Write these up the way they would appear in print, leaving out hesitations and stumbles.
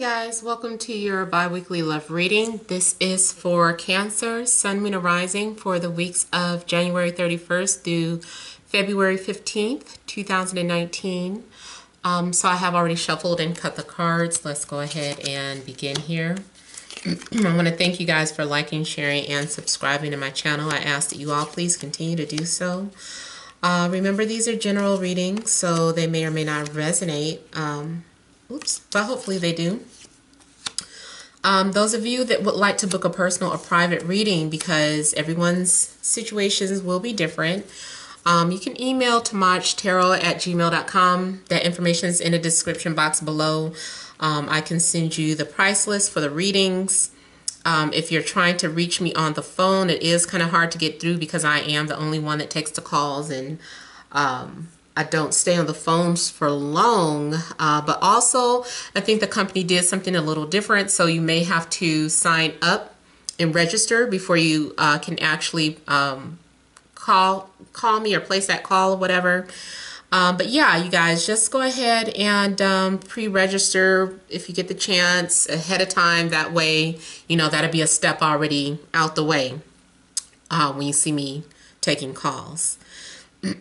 guys, welcome to your bi-weekly love reading. This is for Cancer, Sun, Moon, and Rising for the weeks of January 31st through February 15th, 2019. So I have already shuffled and cut the cards. Let's go ahead and begin here. I want to thank you guys for liking, sharing, and subscribing to my channel. I ask that you all please continue to do so. Remember, these are general readings, so they may or may not resonate. But hopefully they do. Those of you that would like to book a personal or private reading, because everyone's situations will be different, you can email TemajTarot@gmail.com. That information is in the description box below. I can send you the price list for the readings. If you're trying to reach me on the phone, it is kind of hard to get through because I am the only one that takes the calls, and I don't stay on the phones for long, but also I think the company did something a little different, so you may have to sign up and register before you can actually call me or place that call or whatever. But yeah, you guys, just go ahead and pre-register if you get the chance ahead of time. That way, you know, that'll be a step already out the way when you see me taking calls.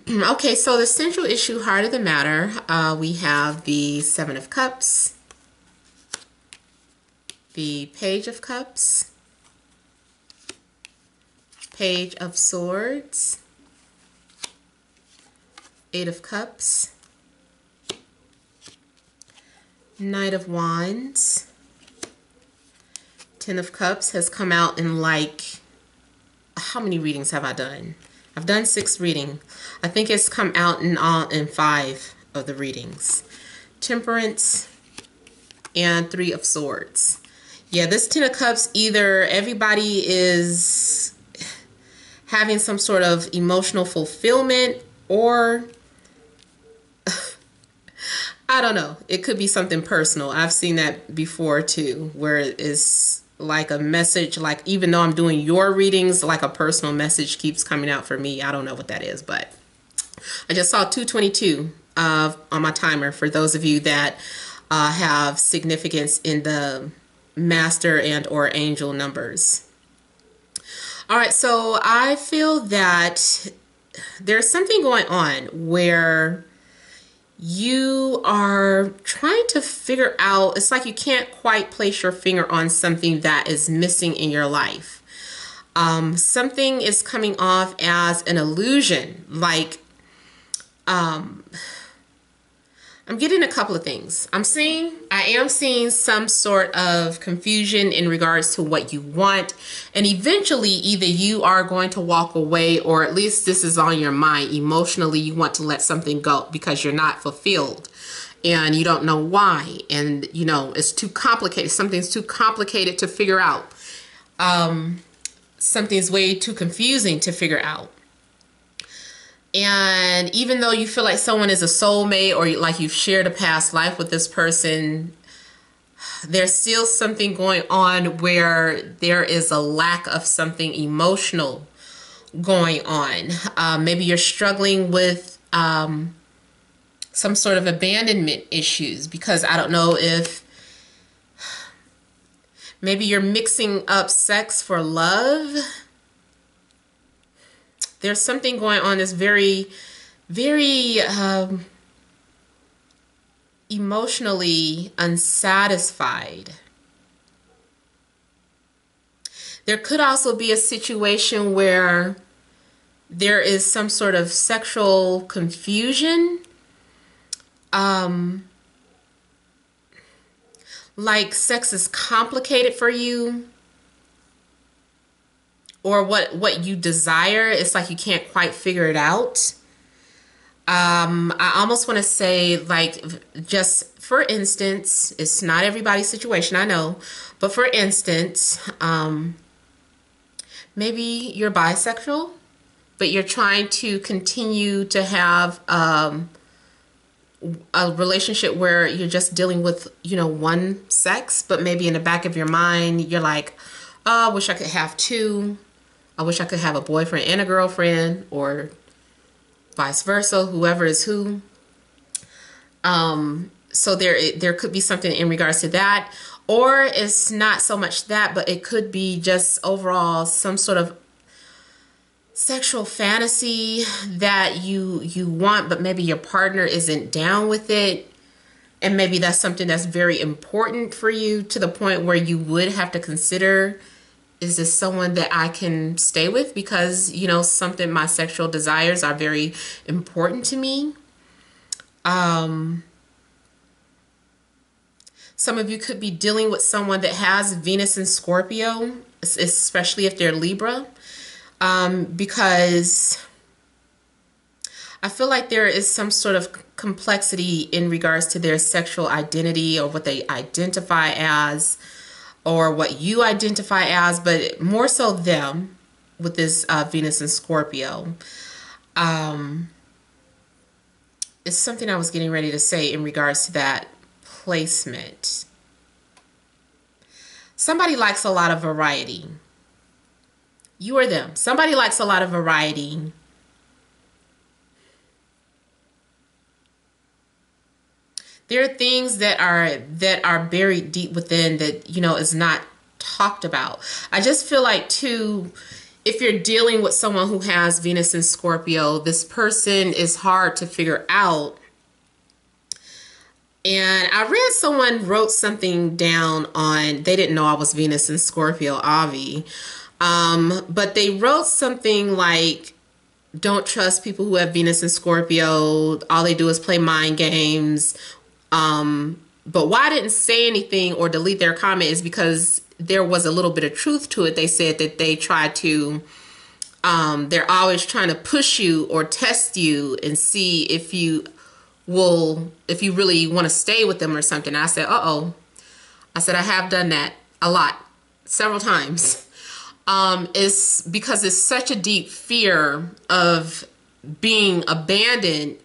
Okay, so the central issue, heart of the matter, we have the Seven of Cups, the Page of Cups, Page of Swords, Eight of Cups, Knight of Wands. Ten of Cups has come out in, like, how many readings have I done? I've done 6 readings. I think it's come out in 5 of the readings. Temperance and Three of Swords. Yeah, this Ten of Cups, either everybody is having some sort of emotional fulfillment, or I don't know. It could be something personal. I've seen that before too, where it's like a message, like even though I'm doing your readings, like a personal message keeps coming out for me. I don't know what that is, but I just saw 222 on my timer for those of you that have significance in the master and or angel numbers. All right, so I feel that there's something going on where you are trying to figure out, it's like you can't quite place your finger on something that is missing in your life. Something is coming off as an illusion, like I'm getting a couple of things. I am seeing some sort of confusion in regards to what you want, and eventually either you are going to walk away, or at least this is on your mind. Emotionally, you want to let something go because you're not fulfilled and you don't know why, and you know it's too complicated. Something's too complicated to figure out. Something's way too confusing to figure out. And even though you feel like someone is a soulmate, or like you've shared a past life with this person, there's still something going on where there is a lack of something emotional going on. Maybe you're struggling with some sort of abandonment issues, because I don't know if maybe you're mixing up sex for love. There's something going on that's very, very emotionally unsatisfied. There could also be a situation where there is some sort of sexual confusion. Like sex is complicated for you. Or what you desire, it's like you can't quite figure it out. I almost want to say, like, just for instance, it's not everybody's situation, I know, but for instance, maybe you're bisexual, but you're trying to continue to have a relationship where you're just dealing with, you know, one sex, but maybe in the back of your mind, you're like, oh, I wish I could have 2. I wish I could have a boyfriend and a girlfriend, or vice versa, whoever is who. So there could be something in regards to that. Or it's not so much that, but it could be just overall some sort of sexual fantasy that you want, but maybe your partner isn't down with it. And maybe that's something that's very important for you, to the point where you would have to consider, is this someone that I can stay with? Because, you know, my sexual desires are very important to me. Some of you could be dealing with someone that has Venus in Scorpio, especially if they're Libra, because I feel like there is some sort of complexity in regards to their sexual identity, or what they identify as, or what you identify as, but more so them with this Venus in Scorpio. It's something I was getting ready to say in regards to that placement. Somebody likes a lot of variety. You or them. Somebody likes a lot of variety. There are things that are buried deep within that, you know, is not talked about. I just feel like, too, if you're dealing with someone who has Venus in Scorpio, this person is hard to figure out. And I read someone wrote something down on, they didn't know I was Venus in Scorpio, Avi. But they wrote something like, don't trust people who have Venus in Scorpio. All they do is play mind games. But why I didn't say anything or delete their comment is because there was a little bit of truth to it. They said that they try to, they're always trying to push you or test you and see if you really want to stay with them or something. I said, uh-oh. I said, I have done that a lot, several times. It's because it's such a deep fear of being abandoned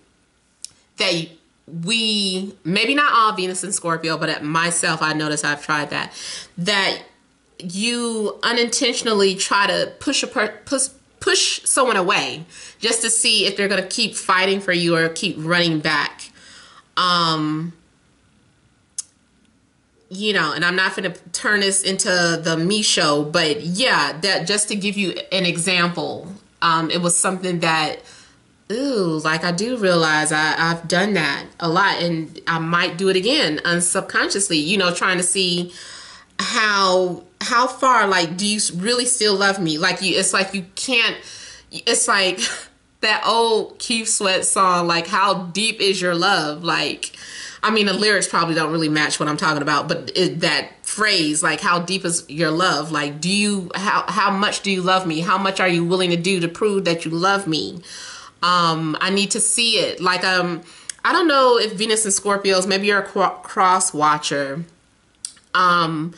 that maybe not all Venus and Scorpio, but at myself, I notice I've tried that you unintentionally try to push someone away just to see if they're going to keep fighting for you or keep running back. You know, and I'm not going to turn this into the me show, but yeah, that just to give you an example, it was something that, ooh, like I do realize I've done that a lot, and I might do it again unsubconsciously, you know, trying to see how far, like, do you really still love me? Like, it's like you can't, it's like that old Keith Sweat song, like, how deep is your love? Like, I mean, the lyrics probably don't really match what I'm talking about, but that phrase, like, how deep is your love? Like, how much do you love me? How much are you willing to do to prove that you love me? I need to see it. Like, I don't know if Venus and Scorpios, maybe you're a cross watcher. But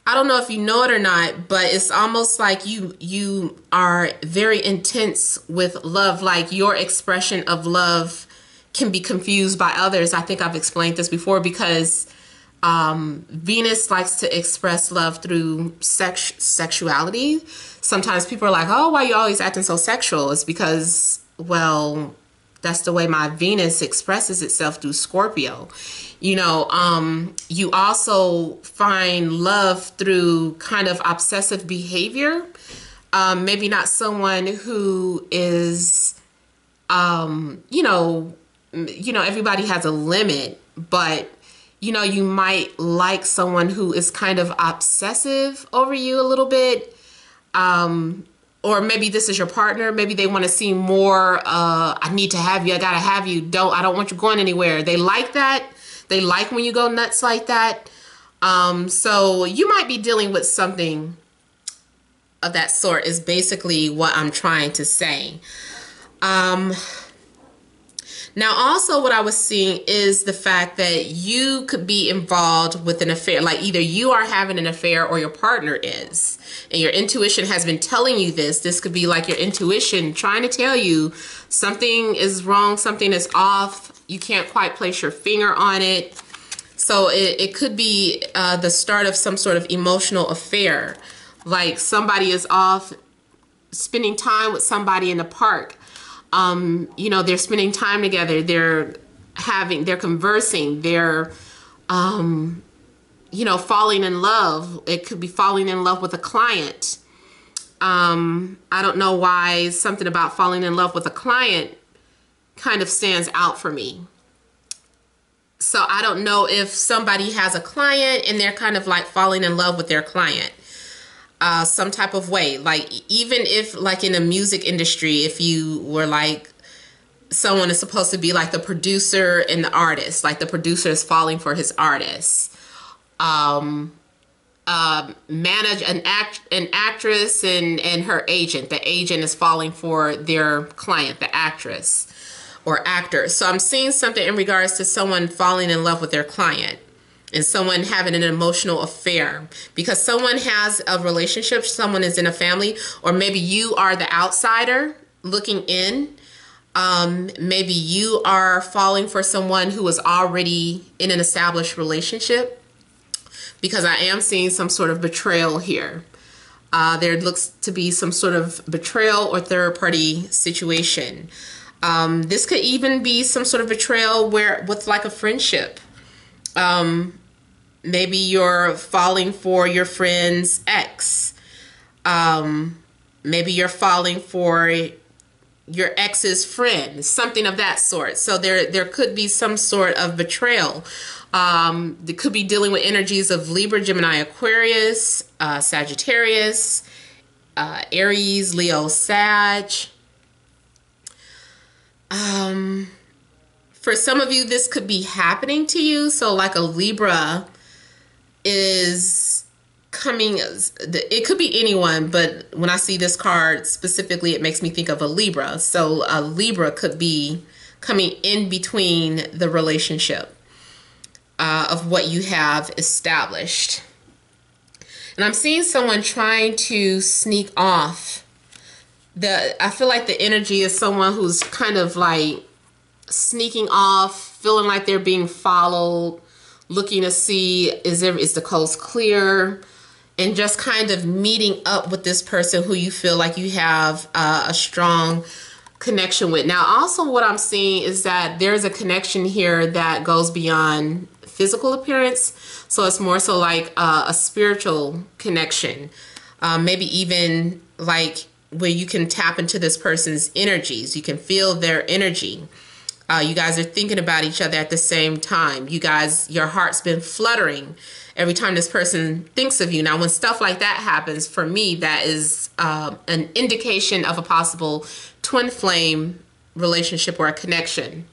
I don't know if you know it or not, but it's almost like you are very intense with love. Like, your expression of love can be confused by others. I think I've explained this before, because Venus likes to express love through sexuality. Sometimes people are like, oh, why are you always acting so sexual? It's because, well, that's the way my Venus expresses itself through Scorpio. You know, you also find love through kind of obsessive behavior. Maybe not someone who is, you know, everybody has a limit, but, you know, you might like someone who is kind of obsessive over you a little bit. Or maybe this is your partner. Maybe they want to see more, I need to have you. I got to have you. I don't want you going anywhere. They like that. They like when you go nuts like that. So you might be dealing with something of that sort, is basically what I'm trying to say. Now, also what I was seeing is the fact that you could be involved with an affair. Like, either you are having an affair or your partner is. And your intuition has been telling you this. This could be like your intuition trying to tell you something is wrong, something is off. You can't quite place your finger on it. So it could be the start of some sort of emotional affair. Like, somebody is off spending time with somebody in the park. You know, they're spending time together. They're conversing. They're You know, falling in love. It could be falling in love with a client. I don't know why something about falling in love with a client kind of stands out for me. So I don't know if somebody has a client and they're kind of like falling in love with their client. Some type of way. Like, even if like in the music industry, if you were like, someone is supposed to be like the producer and the artist, like the producer is falling for his artist. Manage an actress and her agent. The agent is falling for their client, the actress or actor. So I'm seeing something in regards to someone falling in love with their client and someone having an emotional affair because someone has a relationship, someone is in a family, or maybe you are the outsider looking in. Maybe you are falling for someone who is already in an established relationship, because I am seeing some sort of betrayal here. There looks to be some sort of betrayal or third party situation. This could even be some sort of betrayal with like a friendship. Maybe you're falling for your friend's ex. Maybe you're falling for your ex's friend, something of that sort. So there could be some sort of betrayal. They could be dealing with energies of Libra, Gemini, Aquarius, Sagittarius, Aries, Leo, Sag. For some of you, this could be happening to you. So like a Libra is coming, it could be anyone, but when I see this card specifically, it makes me think of a Libra. So a Libra could be coming in between the relationship of what you have established. And I'm seeing someone trying to sneak off. I feel like the energy is someone who's kind of like sneaking off, feeling like they're being followed, looking to see is the coast clear, and just kind of meeting up with this person who you feel like you have a strong connection with. Now, also what I'm seeing is that there's a connection here that goes beyond physical appearance. So it's more so like a spiritual connection. Maybe even like where you can tap into this person's energies. You can feel their energy. You guys are thinking about each other at the same time. Your heart's been fluttering every time this person thinks of you. Now, when stuff like that happens, for me, that is an indication of a possible twin flame relationship or a connection.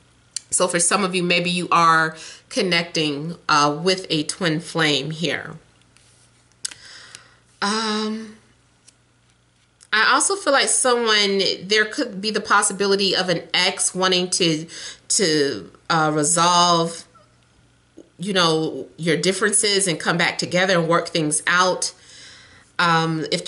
So for some of you, maybe you are connecting with a twin flame here. I also feel like there could be the possibility of an ex wanting to resolve, your differences and come back together and work things out. If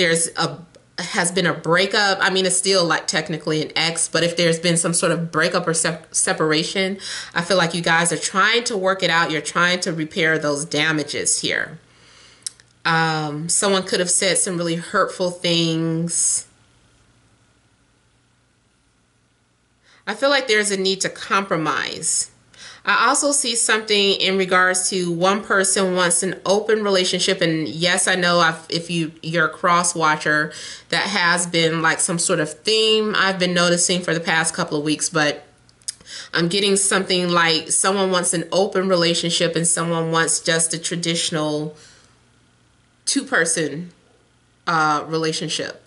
has been a breakup, I mean, it's still like technically an ex, but if there's been some sort of breakup or separation, I feel like you guys are trying to work it out. You're trying to repair those damages here. Someone could have said some really hurtful things. I feel like there's a need to compromise. I also see something in regards to one person wants an open relationship, and yes, I know if you're a cross watcher, that has been like some sort of theme I've been noticing for the past couple of weeks, but I'm getting something like someone wants an open relationship and someone wants just a traditional two-person relationship.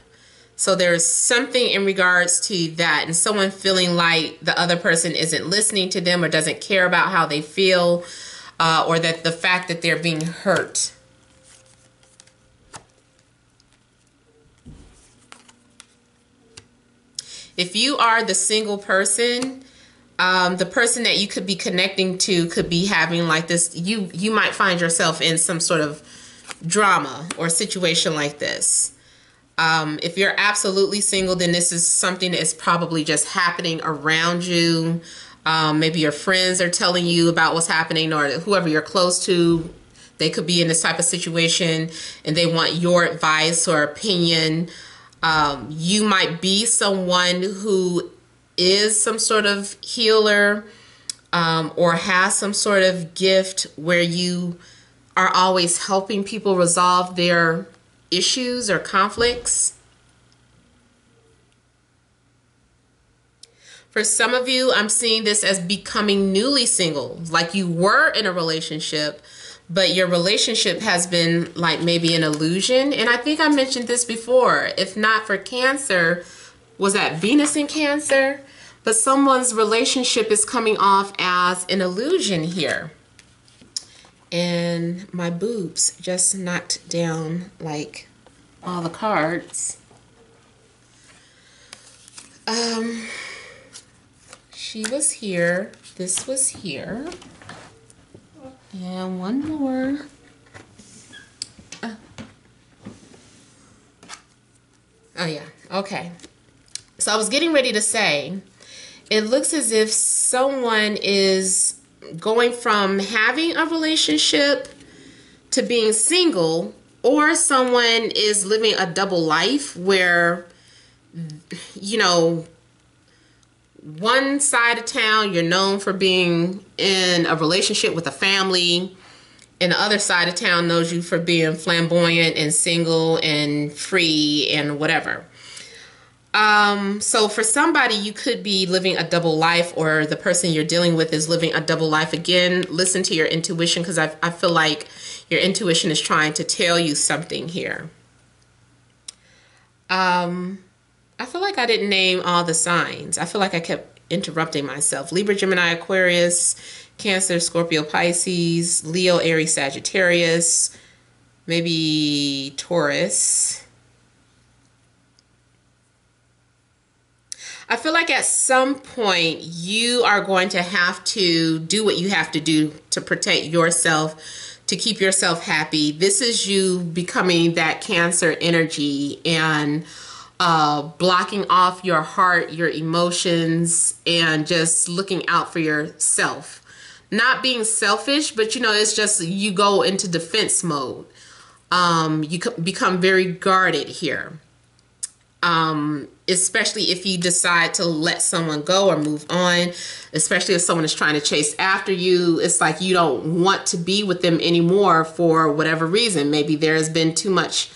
So there's something in regards to that, and someone feeling like the other person isn't listening to them or doesn't care about how they feel, or that the fact that they're being hurt. If you are the single person, the person that you could be connecting to could be having like this, you might find yourself in some sort of drama or situation like this. If you're absolutely single, then this is something that is probably just happening around you. Maybe your friends are telling you about what's happening, or whoever you're close to, they could be in this type of situation and they want your advice or opinion. You might be someone who is some sort of healer, or has some sort of gift where you are always helping people resolve their issues or conflicts. For some of you, I'm seeing this as becoming newly single, like you were in a relationship, but your relationship has been like maybe an illusion. And I think I mentioned this before. If not for Cancer, was that Venus in Cancer? But someone's relationship is coming off as an illusion here. And my boobs just knocked down like all the cards. She was here. This was here. And one more. Oh yeah, okay. So I was getting ready to say, it looks as if someone is going from having a relationship to being single, or someone is living a double life where, you know, one side of town you're known for being in a relationship with a family, and the other side of town knows you for being flamboyant and single and free and whatever. So for somebody, you could be living a double life, or the person you're dealing with is living a double life. Again, listen to your intuition, because I feel like your intuition is trying to tell you something here. I feel like I didn't name all the signs. I feel like I kept interrupting myself. Libra, Gemini, Aquarius, Cancer, Scorpio, Pisces, Leo, Aries, Sagittarius, maybe Taurus. I feel like at some point you are going to have to do what you have to do to protect yourself, to keep yourself happy. This is you becoming that Cancer energy and blocking off your heart, your emotions, and just looking out for yourself. Not being selfish, but you know, it's just you go into defense mode. You become very guarded here. Especially if you decide to let someone go or move on, especially if someone is trying to chase after you. It's like you don't want to be with them anymore for whatever reason. Maybe there has been too much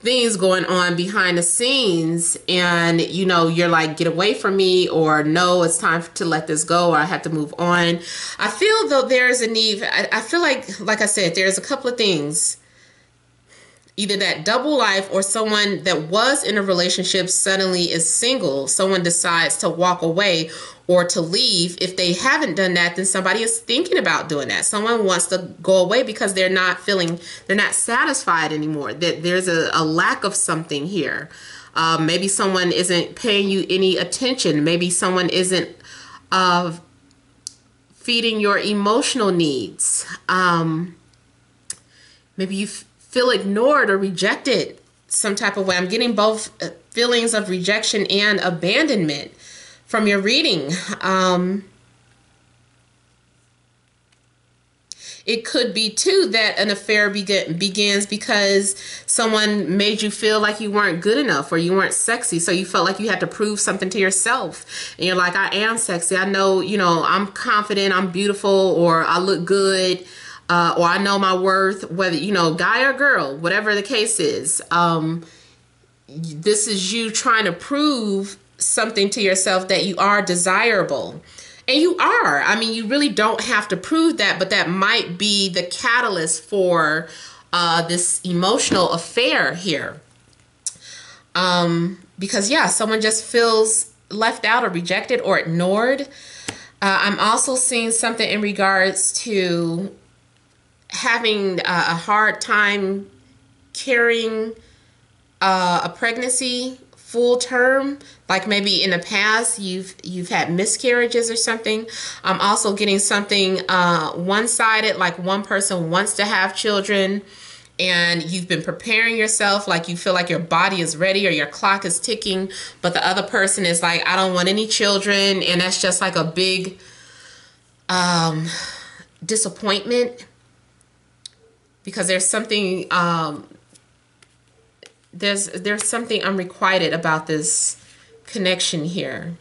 things going on behind the scenes, and you know, you're like, get away from me, or no, it's time to let this go, or I have to move on. I feel though there's a need. I feel like I said, there's a couple of things. Either that double life, or someone that was in a relationship suddenly is single. Someone decides to walk away or to leave. If they haven't done that, then somebody is thinking about doing that. Someone wants to go away because they're not satisfied anymore. That there's a lack of something here. Maybe someone isn't paying you any attention. Maybe someone isn't feeding your emotional needs. Maybe you feel ignored or rejected some type of way. I'm getting both feelings of rejection and abandonment from your reading. It could be too that an affair begins because someone made you feel like you weren't good enough or you weren't sexy. So you felt like you had to prove something to yourself. And you're like, I am sexy. I know, you know, I'm confident, I'm beautiful, or I look good. Or I know my worth, whether, you know, guy or girl, whatever the case is. This is you trying to prove something to yourself that you are desirable. And you are. I mean, you really don't have to prove that, but that might be the catalyst for this emotional affair here. Because, yeah, someone just feels left out or rejected or ignored. I'm also seeing something in regards to having a hard time carrying a pregnancy full term, like maybe in the past you've had miscarriages or something. I'm also getting something one-sided, like one person wants to have children and you've been preparing yourself, like you feel like your body is ready or your clock is ticking, but the other person is like, I don't want any children, and that's just like a big disappointment. Because there's something there's something unrequited about this connection here.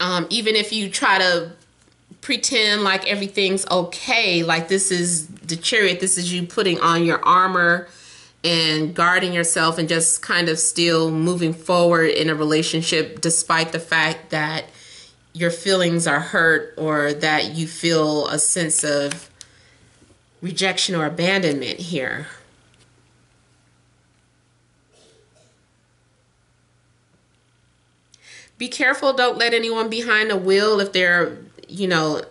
Even if you try to pretend like everything's okay, like this is the Chariot, this is you putting on your armor and guarding yourself and just kind of still moving forward in a relationship despite the fact that your feelings are hurt or that you feel a sense of rejection or abandonment here. Be careful, don't let anyone behind the wheel if they're, you know,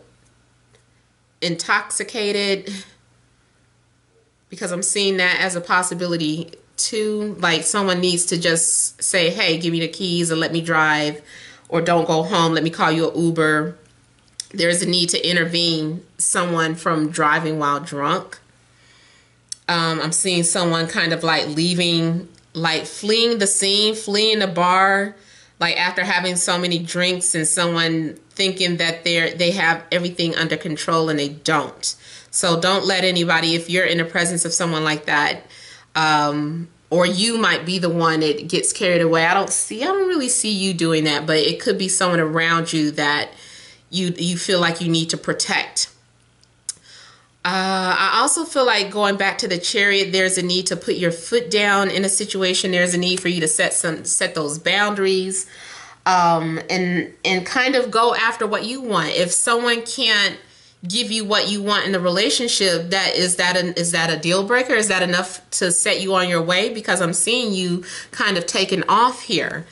intoxicated, because I'm seeing that as a possibility too. Like someone needs to just say, hey, give me the keys and let me drive, or don't go home, let me call you an Uber. There's a need to intervene someone from driving while drunk. I'm seeing someone kind of like leaving, like fleeing the scene, fleeing the bar, like after having so many drinks, and someone thinking that they have everything under control and they don't. So don't let anybody, if you're in the presence of someone like that, or you might be the one that gets carried away. I don't really see you doing that, but it could be someone around you that you feel like you need to protect. I also feel like, going back to the Chariot, there's a need to put your foot down in a situation. There's a need for you to set those boundaries, and kind of go after what you want. If someone can't give you what you want in the relationship, is that a deal breaker? Is that enough to set you on your way? Because I'm seeing you kind of taking off here.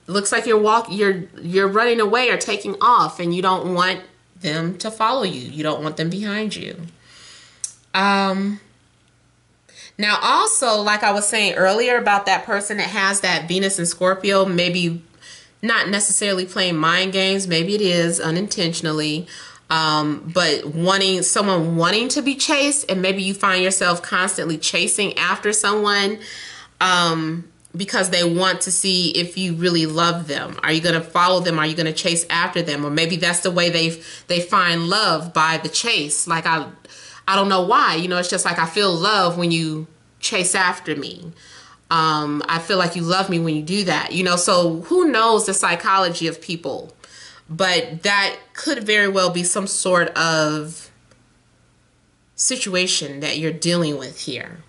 Looks like you're running away or taking off, and you don't want them to follow you. You don't want them behind you. Now also, like I was saying earlier about that person that has that Venus and Scorpio, maybe not necessarily playing mind games, maybe it is unintentionally, but someone wanting to be chased, and maybe you find yourself constantly chasing after someone, because they want to see if you really love them. Are you going to follow them? Are you going to chase after them? Or maybe that's the way they find love, by the chase. Like I don't know why, you know, it's just like I feel love when you chase after me. I feel like you love me when you do that, you know. So who knows the psychology of people, but that could very well be some sort of situation that you're dealing with here.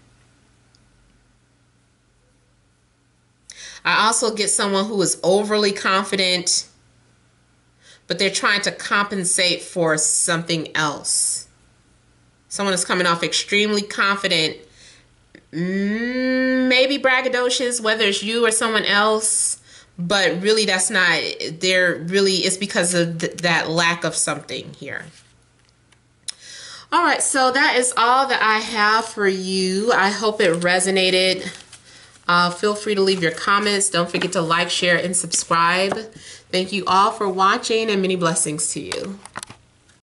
I also get someone who is overly confident, but they're trying to compensate for something else. Someone is coming off extremely confident, maybe braggadocious, whether it's you or someone else, but really that's not, it's because of that lack of something here. All right, so that is all that I have for you. I hope it resonated. Feel free to leave your comments. Don't forget to like, share, and subscribe. Thank you all for watching, and many blessings to you.